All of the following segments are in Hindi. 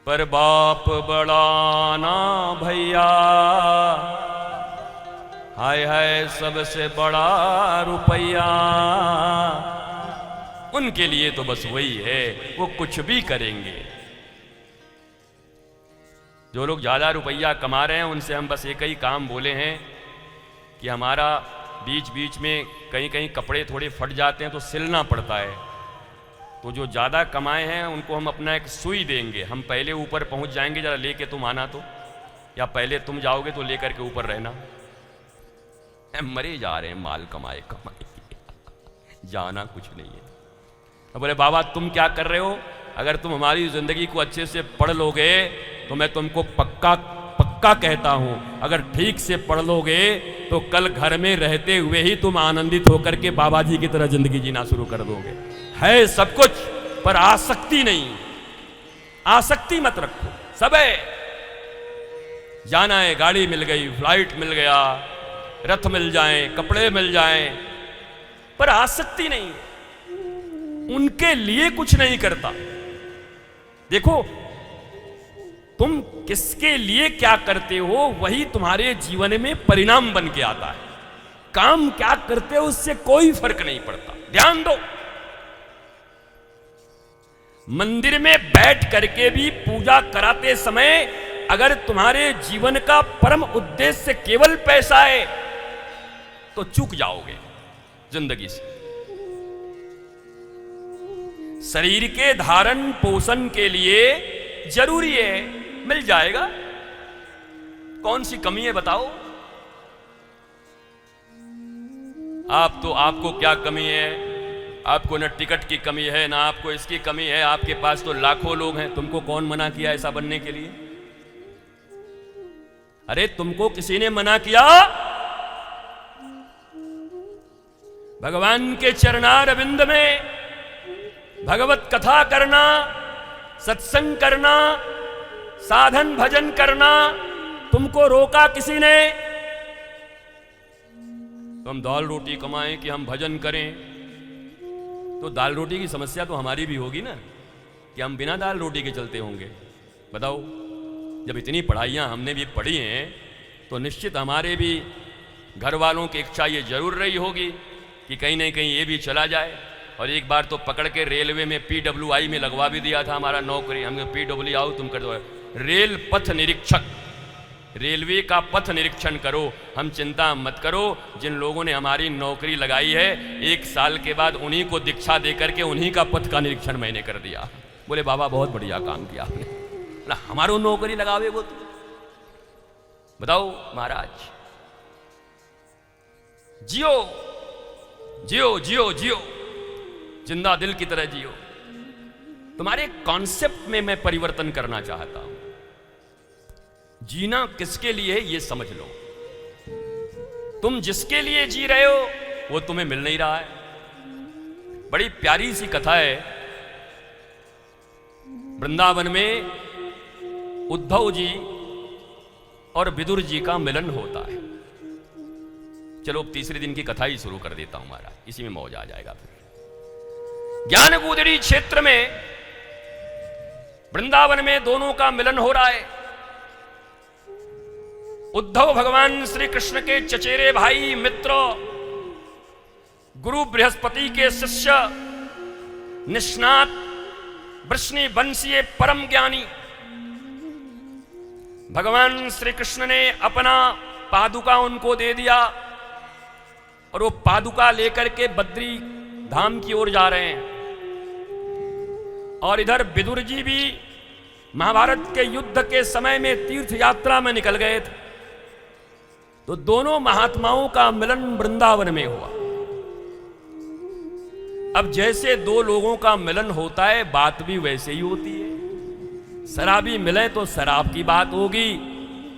पर बाप बड़ा ना भैया, हाय हाय सबसे बड़ा रुपया। उनके लिए तो बस वही है, वो कुछ भी करेंगे। जो लोग ज्यादा रुपया कमा रहे हैं उनसे हम बस एक ही काम बोले हैं कि हमारा बीच बीच में कहीं कहीं कपड़े थोड़े फट जाते हैं तो सिलना पड़ता है, तो जो ज़्यादा कमाए हैं उनको हम अपना एक सुई देंगे। हम पहले ऊपर पहुंच जाएंगे, ज़रा लेके तुम आना तो, या पहले तुम जाओगे तो लेकर के ऊपर रहना। मरे जा रहे हैं माल कमाए कमाए, जाना कुछ नहीं है। अब बोले बाबा तुम क्या कर रहे हो, अगर तुम हमारी ज़िंदगी को अच्छे से पढ़ लोगे तो मैं तुमको पक्का पक्का कहता हूं, अगर ठीक से पढ़ लोगे तो कल घर में रहते हुए ही तुम आनंदित होकर के बाबा जी की तरह जिंदगी जीना शुरू कर दोगे। है सब कुछ पर आसक्ति नहीं, आसक्ति मत रखो। सब है, जाना है, गाड़ी मिल गई, फ्लाइट मिल गया, रथ मिल जाए, कपड़े मिल जाए, पर आसक्ति नहीं, उनके लिए कुछ नहीं करता। देखो तुम किसके लिए क्या करते हो वही तुम्हारे जीवन में परिणाम बन के आता है। काम क्या करते हो उससे कोई फर्क नहीं पड़ता। ध्यान दो, मंदिर में बैठ करके भी पूजा कराते समय अगर तुम्हारे जीवन का परम उद्देश्य केवल पैसा है तो चूक जाओगे जिंदगी से। शरीर के धारण पोषण के लिए जरूरी है, मिल जाएगा, कौन सी कमी है बताओ। आपको क्या कमी है, आपको न टिकट की कमी है ना आपको इसकी कमी है, आपके पास तो लाखों लोग हैं, तुमको कौन मना किया ऐसा बनने के लिए? अरे तुमको किसी ने मना किया? भगवान के चरणारविंद में भगवत कथा करना, सत्संग करना, साधन भजन करना तुमको रोका किसी ने? तो हम दाल रोटी कमाएं कि हम भजन करें, तो दाल रोटी की समस्या तो हमारी भी होगी ना, कि हम बिना दाल रोटी के चलते होंगे। बताओ, जब इतनी पढ़ाइयाँ हमने भी पढ़ी हैं तो निश्चित हमारे भी घर वालों की इच्छा ये जरूर रही होगी कि कहीं ना कहीं ये भी चला जाए। और एक बार तो पकड़ के रेलवे में PWI में लगवा भी दिया था हमारा नौकरी। हमने PWI आओ तुम कर दो, रेल पथ निरीक्षक, रेलवे का पथ निरीक्षण करो, हम चिंता मत करो। जिन लोगों ने हमारी नौकरी लगाई है 1 साल के बाद उन्हीं को दीक्षा दे करके उन्हीं का पथ का निरीक्षण मैंने कर दिया। बोले बाबा बहुत बढ़िया काम किया आपने, हमारो नौकरी लगावे वो तो। बताओ महाराज, जियो जियो जियो जियो, जिंदा दिल की तरह जियो। तुम्हारे कॉन्सेप्ट में मैं परिवर्तन करना चाहता हूं। जीना किसके लिए है ये समझ लो। तुम जिसके लिए जी रहे हो वो तुम्हें मिल नहीं रहा है। बड़ी प्यारी सी कथा है, वृंदावन में उद्धव जी और विदुर जी का मिलन होता है। चलो अब तीसरे दिन की कथा ही शुरू कर देता हूं महाराज, इसी में मौज आ जाएगा। फिर ज्ञानगुदरी क्षेत्र में वृंदावन में दोनों का मिलन हो रहा है। उद्धव भगवान श्री कृष्ण के चचेरे भाई मित्र, गुरु बृहस्पति के शिष्य, निष्णात वृष्णि वंशीय परम ज्ञानी। भगवान श्री कृष्ण ने अपना पादुका उनको दे दिया और वो पादुका लेकर के बद्री धाम की ओर जा रहे हैं। और इधर विदुर जी भी महाभारत के युद्ध के समय में तीर्थ यात्रा में निकल गए थे। तो दोनों महात्माओं का मिलन वृंदावन में हुआ। अब जैसे दो लोगों का मिलन होता है बात भी वैसे ही होती है। शराबी मिले तो शराब की बात होगी,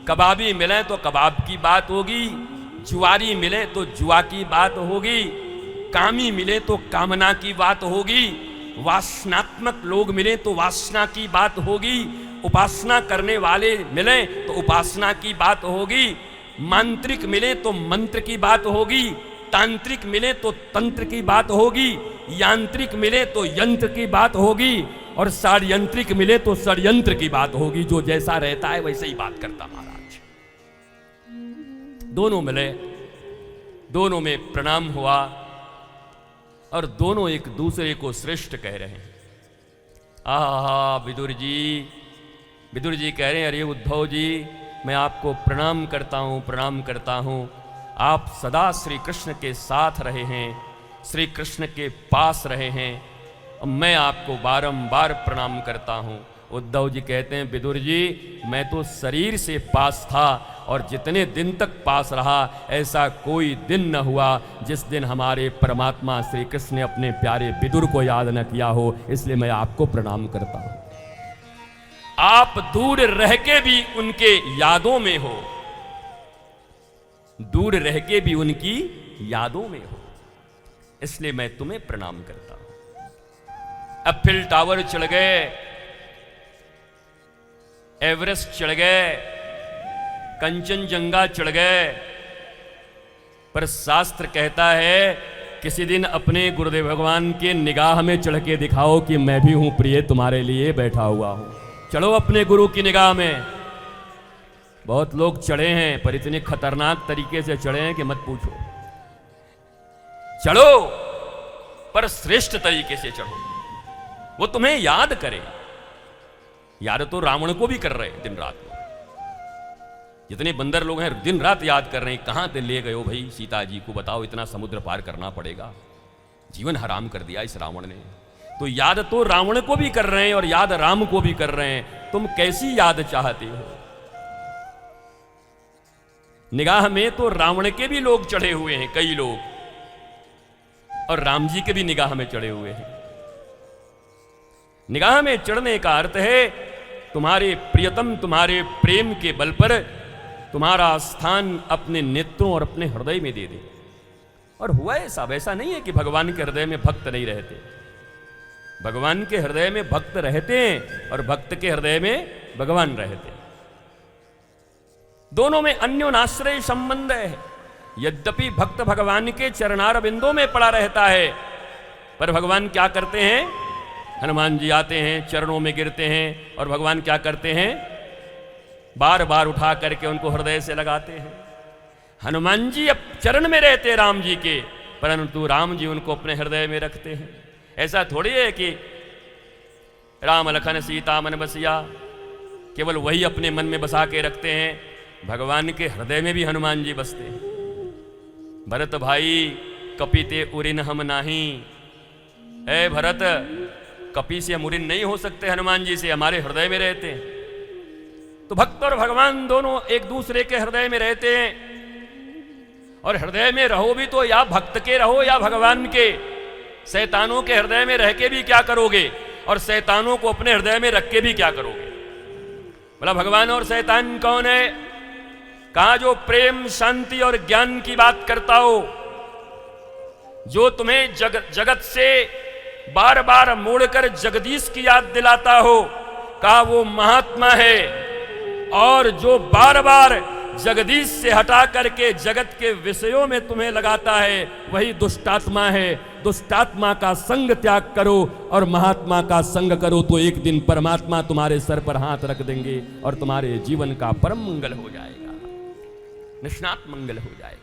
कबाबी मिले तो कबाब की बात होगी, जुआरी मिले तो जुआ की बात होगी, कामी मिले तो कामना की बात होगी, वासनात्मक लोग मिले तो वासना की बात होगी, उपासना करने वाले मिले तो उपासना की बात होगी, मांत्रिक मिले तो मंत्र की बात होगी, तांत्रिक मिले तो तंत्र की बात होगी, यांत्रिक मिले तो यंत्र की बात होगी। और षड्यंत्रिक मिले तो षड्यंत्र की बात होगी। जो जैसा रहता है वैसे ही बात करता महाराज। दोनों मिले, दोनों में प्रणाम हुआ और दोनों एक दूसरे को श्रेष्ठ कह रहे हैं। आहा विदुर जी कह रहे हैं, अरे उद्धव जी मैं आपको प्रणाम करता हूं। आप सदा श्री कृष्ण के साथ रहे हैं, श्री कृष्ण के पास रहे हैं, मैं आपको बारंबार प्रणाम करता हूं। उद्धव जी कहते हैं, विदुर जी मैं तो शरीर से पास था और जितने दिन तक पास रहा ऐसा कोई दिन न हुआ जिस दिन हमारे परमात्मा श्री कृष्ण ने अपने प्यारे विदुर को याद न किया हो, इसलिए मैं आपको प्रणाम करता हूं। आप दूर रह के भी उनके यादों में हो, दूर रह के भी उनकी यादों में हो, इसलिए मैं तुम्हें प्रणाम करता हूं। एफिल टावर चढ़ गए, एवरेस्ट चढ़ गए, कंचनजंगा चढ़ गए, पर शास्त्र कहता है किसी दिन अपने गुरुदेव भगवान के निगाह में चढ़ के दिखाओ कि मैं भी हूं प्रिय तुम्हारे लिए बैठा हुआ हूं। चढ़ो अपने गुरु की निगाह में। बहुत लोग चढ़े हैं पर इतने खतरनाक तरीके से चढ़े हैं कि मत पूछो। चढ़ो पर श्रेष्ठ तरीके से चढ़ो, वो तुम्हें याद करे। याद तो रावण को भी कर रहे दिन रात में। जितने बंदर लोग हैं दिन रात याद कर रहे हैं, कहां पे ले गए हो भाई सीता जी को, बताओ इतना समुद्र पार करना पड़ेगा, जीवन हराम कर दिया इस रावण ने। तो याद तो रावण को भी कर रहे हैं और याद राम को भी कर रहे हैं। तुम कैसी याद चाहते हो? निगाह में तो रावण के भी लोग चढ़े हुए हैं, कई लोग, और राम जी के भी निगाह में चढ़े हुए हैं। निगाह में चढ़ने का अर्थ है तुम्हारे प्रियतम तुम्हारे प्रेम के बल पर तुम्हारा स्थान अपने नेत्रों और अपने हृदय में दे दे। और हुआ ऐसा, वैसा नहीं है कि भगवान के हृदय में भक्त नहीं रहते। भगवान के हृदय में भक्त रहते हैं और भक्त के हृदय में भगवान रहते हैं। दोनों में अन्योनाश्रय संबंध है। यद्यपि भक्त भगवान के चरणार बिंदों में पड़ा रहता है, पर भगवान क्या करते हैं? हनुमान जी आते हैं, चरणों में गिरते हैं और भगवान क्या करते हैं? बार बार उठा करके उनको हृदय से लगाते हैं। हनुमान जी अब चरण में रहते राम जी के, परंतु राम जी उनको अपने हृदय में रखते हैं। ऐसा थोड़ी है कि राम लखन सीता मन बसिया केवल वही अपने मन में बसा के रखते हैं। भगवान के हृदय में भी हनुमान जी बसते हैं। भरत भाई कपिते उरिन हम नाही, ऐ भरत कपि से हम उरिन नहीं हो सकते, हनुमान जी से हमारे हृदय में रहते हैं। तो भक्त और भगवान दोनों एक दूसरे के हृदय में रहते हैं। और हृदय में रहो भी तो या भक्त के रहो या भगवान के। शैतानों के हृदय में रह के भी क्या करोगे और शैतानों को अपने हृदय में रख के भी क्या करोगे? बोला भगवान और शैतान कौन है? कहा जो प्रेम शांति और ज्ञान की बात करता हो, जो तुम्हें जगत से बार बार मोड़कर जगदीश की याद दिलाता हो, कहा वो महात्मा है। और जो बार बार जगदीश से हटा करके जगत के विषयों में तुम्हें लगाता है, वही दुष्टात्मा है। दुष्टात्मा का संग त्याग करो और महात्मा का संग करो, तो एक दिन परमात्मा तुम्हारे सर पर हाथ रख देंगे और तुम्हारे जीवन का परम मंगल हो जाएगा, निष्णात मंगल हो जाएगा।